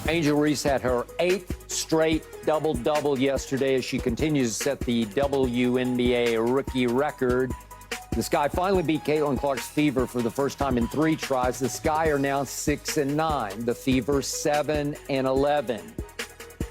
Angel Reese had her 8th straight double-double yesterday as she continues to set the WNBA rookie record. The Sky finally beat Caitlin Clark's Fever for the first time in 3 tries. The Sky are now 6-9. The Fever 7-11.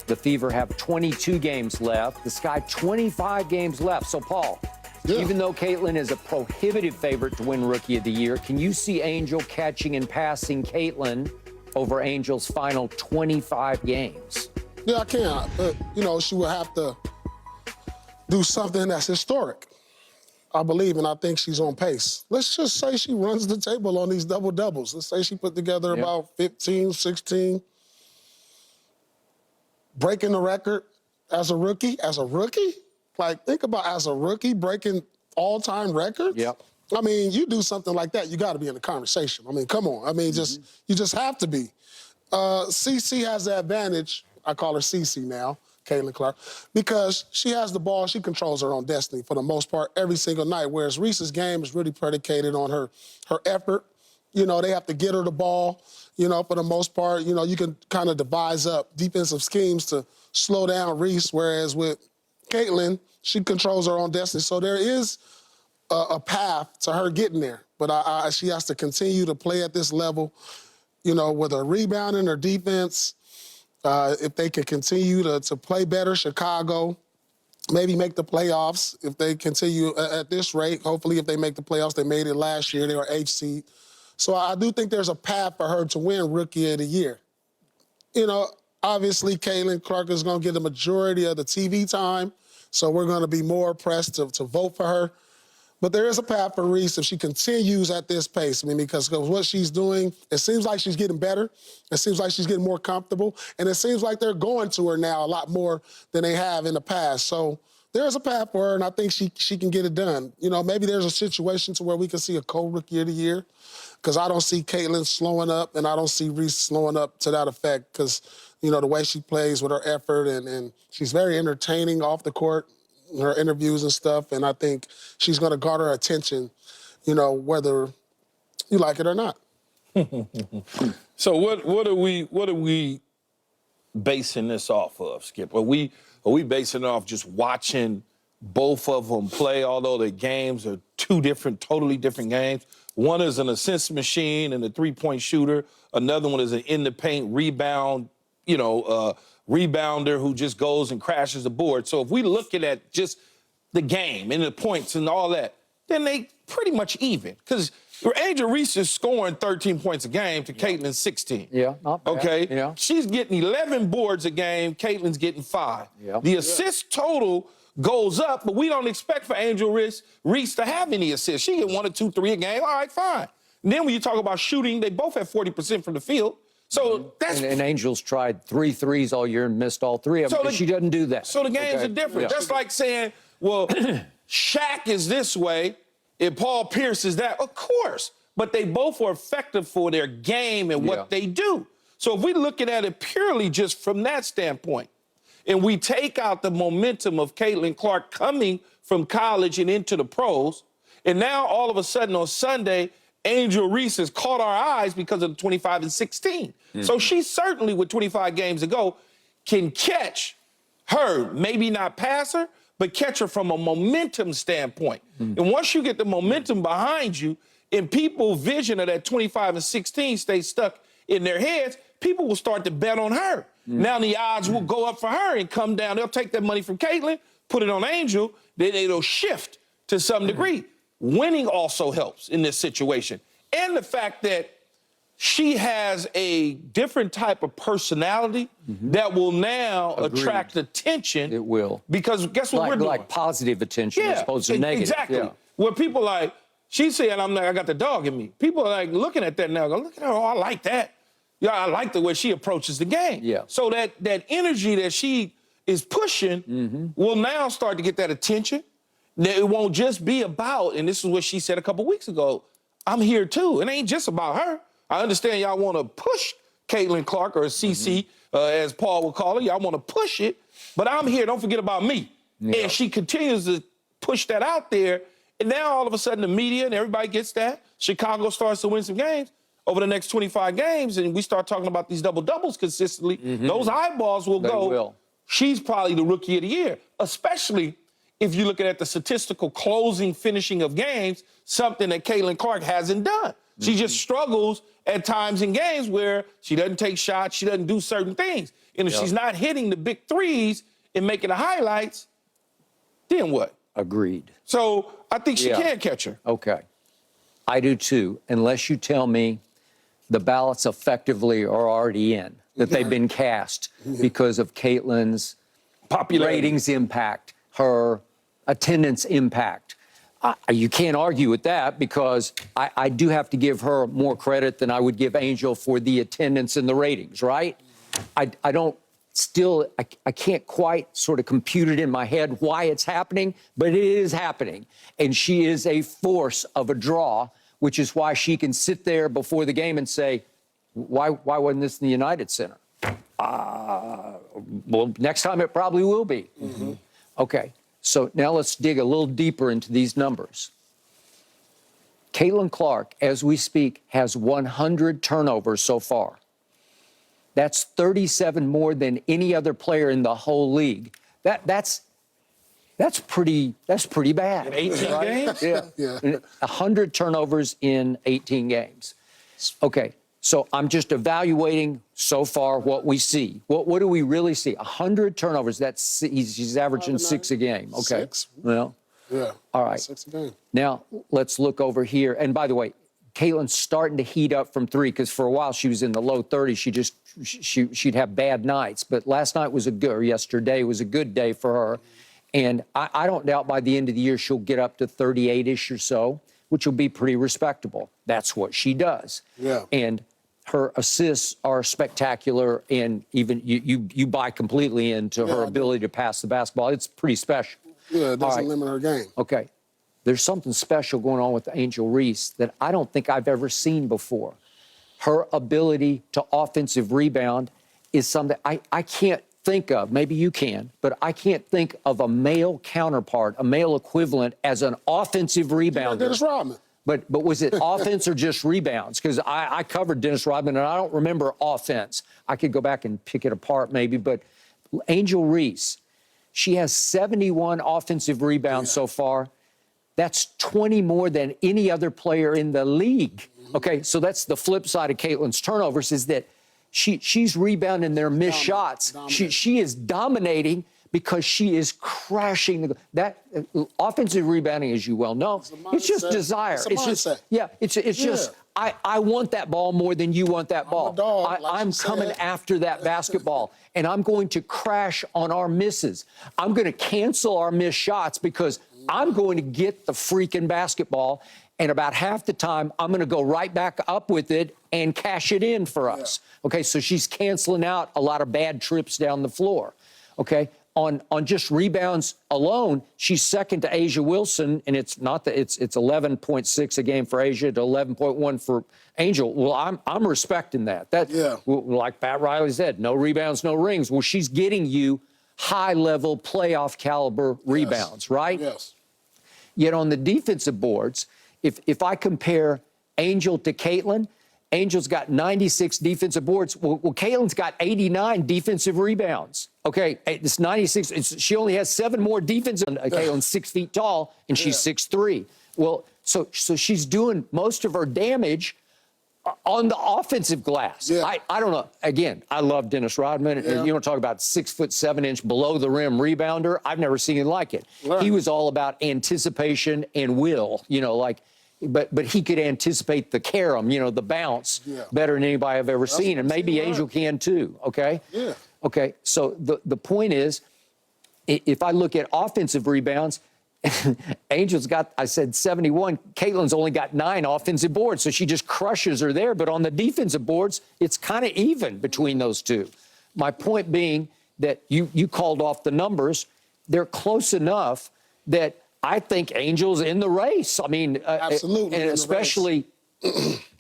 The Fever have 22 games left. The Sky 25 games left. So, Paul, even though Caitlin is a prohibitive favorite to win Rookie of the Year, can you see Angel catching and passing Caitlin over Angel's final 25 games? Yeah, I can. But, you know, she will have to do something that's historic. I believe, and I think she's on pace. Let's just say she runs the table on these double-doubles. Let's say she put together about 15, 16. Breaking the record as a rookie? As a rookie? Like, think about as a rookie breaking all-time records? Yep. I mean, you do something like that, you got to be in the conversation. I mean, come on. I mean, you just have to be. CC has the advantage. I call her CC now, Caitlin Clark, because she has the ball. She controls her own destiny for the most part every single night, whereas Reese's game is really predicated on her effort. You know, they have to get her the ball, you know, for the most part. You know, you can kind of devise up defensive schemes to slow down Reese, whereas with Caitlin, she controls her own destiny. So there is a path to her getting there, but she has to continue to play at this level, you know, with her rebounding, her defense. If they can continue to play better, Chicago, maybe make the playoffs if they continue at this rate. Hopefully, if they make the playoffs, they made it last year. They were 8th seed. So I do think there's a path for her to win Rookie of the Year. You know, obviously, Caitlin Clark is going to get the majority of the TV time, so we're going to be more pressed to vote for her. But there is a path for Reese if she continues at this pace. I mean, because what she's doing, it seems like she's getting better. It seems like she's getting more comfortable. And it seems like they're going to her now a lot more than they have in the past. So there's a path for her, and I think she can get it done. You know, maybe there's a situation to where we can see a co-Rookie of the Year, because I don't see Caitlin slowing up, and I don't see Reese slowing up to that effect, because, you know, the way she plays with her effort, and she's very entertaining off the court, her interviews and stuff, and I think she's going to garner attention, you know, whether you like it or not. So what are we basing this off of, Skip? Are we basing it off just watching both of them play, although the games are totally different games? One is an assist machine and a three-point shooter. Another one is an in-the-paint rebound, rebounder who just goes and crashes the board. So if we look at just the game and the points and all that, then they pretty much even. Because Angel Reese is scoring 13 points a game to Caitlin's 16. Yeah, not bad. Okay? Yeah. She's getting 11 boards a game. Caitlin's getting 5. Yeah. The assist total goes up, but we don't expect for Angel Reese to have any assists. She get 1 or 2, 3 a game. All right, fine. And then when you talk about shooting, they both have 40% from the field. So that's... And Angel's tried 3 threes all year and missed all 3 of them, but she doesn't do that. So the games are different. That's like saying, well, Shaq is this way and Paul Pierce is that. Of course. But they both are effective for their game and what they do. So if we look at it purely just from that standpoint, and we take out the momentum of Caitlin Clark coming from college and into the pros, and now all of a sudden on Sunday, Angel Reese has caught our eyes because of the 25 and 16. So she certainly, with 25 games to go, can catch her, maybe not pass her, but catch her from a momentum standpoint. And once you get the momentum behind you and people's vision of that 25 and 16 stays stuck in their heads, people will start to bet on her. Now the odds will go up for her and come down. They'll take that money from Caitlin, put it on Angel, then it'll shift to some degree. Winning also helps in this situation. And the fact that she has a different type of personality that will now attract attention. It will. Because guess what we're doing? Like positive attention as opposed to negative. Exactly. Yeah. Where people like, she's saying, I got the dog in me. People are like looking at that now, go, look at her, oh, I like that. Yeah, I like the way she approaches the game. Yeah. So that energy that she is pushing will now start to get that attention. It won't just be about, and this is what she said a couple weeks ago, I'm here too. It ain't just about her. I understand y'all want to push Caitlin Clark, or CC, as Paul would call her. Y'all want to push it, but I'm here. Don't forget about me. Yeah. And she continues to push that out there. And now all of a sudden the media and everybody gets that. Chicago starts to win some games. over the next 25 games and we start talking about these double-doubles consistently, those eyeballs will go, she's probably the rookie of the year, especially if you're looking at the statistical closing, finishing of games, something that Caitlin Clark hasn't done. She just struggles at times in games where she doesn't take shots, she doesn't do certain things. And if she's not hitting the big threes and making the highlights, then what? Agreed. So I think she can catch her. Okay. I do too, unless you tell me the ballots effectively are already in, that they've been cast because of Caitlin's ratings impact, her attendance impact. You can't argue with that because I do have to give her more credit than I would give Angel for the attendance and the ratings, right? I can't quite sort of compute it in my head why it's happening, but it is happening. And she is a force of a draw, which is why she can sit there before the game and say, why wasn't this in the United Center? Well, next time it probably will be. Okay. So now let's dig a little deeper into these numbers. Caitlin Clark, as we speak, has 100 turnovers so far. That's 37 more than any other player in the whole league. That's pretty bad. In 18 games? Yeah. 100 turnovers in 18 games. Okay. So I'm just evaluating so far what we see. What do we really see? 100 turnovers. He's averaging 6 a game. Okay. 6. Well. Yeah. All right. 6 a game. Now let's look over here. And by the way, Caitlin's starting to heat up from 3 because for a while she was in the low 30s. She'd have bad nights. But last night was yesterday was a good day for her. And I don't doubt by the end of the year she'll get up to 38-ish or so, which will be pretty respectable. That's what she does. Yeah. And her assists are spectacular, and even you buy completely into her ability to pass the basketball. It's pretty special. Yeah, it doesn't limit her game. Okay. There's something special going on with Angel Reese that I don't think I've ever seen before. Her ability to offensive rebound is something I can't think of. Maybe you can, but I can't think of a male counterpart, a male equivalent as an offensive rebounder. Dennis Rodman. But was it offense or just rebounds? Because I covered Dennis Rodman, and I don't remember offense. I could go back and pick it apart maybe, but Angel Reese, she has 71 offensive rebounds so far. That's 20 more than any other player in the league. Okay, so that's the flip side of Caitlin's turnovers is that she's rebounding their missed shots. She is dominating because she is crashing. That offensive rebounding, as you well know, it's just desire. It's just, it's just, I want that ball more than you want that ball. I'm coming said. after that basketball, and I'm going to crash on our misses. I'm going to cancel our missed shots because I'm going to get the freaking basketball, and about half the time, I'm going to go right back up with it and cash it in for us. Okay, so she's canceling out a lot of bad trips down the floor. Okay, on just rebounds alone, she's second to Asia Wilson, and it's 11.6 a game for Asia to 11.1 for Angel. Well, I'm respecting that. Like Pat Riley said, no rebounds, no rings. Well, she's getting you high-level playoff caliber rebounds, right? Yes. Yet on the defensive boards, if I compare Angel to Caitlin, Angel's got 96 defensive boards. Well, Caitlin's got 89 defensive rebounds. Okay, it's 96. She only has 7 more defensive. Caitlin's 6 feet tall, and she's 6'3". Well, so she's doing most of her damage on the offensive glass. I don't know. Again, I love Dennis Rodman. And you don't talk about 6'7" below the rim rebounder. I've never seen anything like it. Right. He was all about anticipation and will, but he could anticipate the carom, the bounce better than anybody I've ever seen. And maybe Angel can too. Okay. Yeah. Okay. So the point is, if I look at offensive rebounds, Angel's got, I said 71. Caitlin's only got 9 offensive boards, so she just crushes her there. But on the defensive boards, it's kind of even between those two. My point being that you called off the numbers. They're close enough that I think Angel's in the race. I mean, absolutely, and especially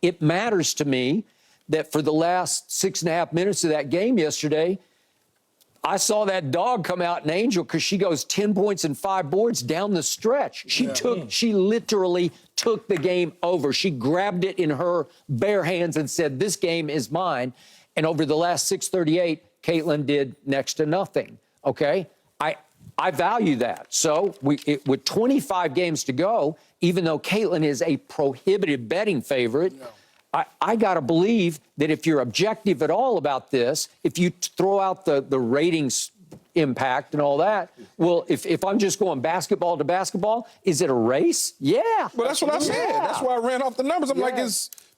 it matters to me that for the last 6.5 minutes of that game yesterday, I saw that dog come out in Angel because she goes 10 points and 5 boards down the stretch. She literally took the game over. She grabbed it in her bare hands and said, this game is mine. And over the last 638, Caitlin did next to nothing, okay? I value that. So with 25 games to go, even though Caitlin is a prohibitive betting favorite, I got to believe that if you're objective at all about this, if you throw out the ratings impact and all that, well, if I'm just going basketball to basketball, is it a race? Yeah. Well, that's what I said. That's why I ran off the numbers. I'm like,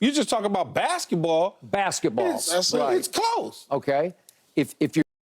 you just talk about basketball. Basketball. It's close. Okay. If you're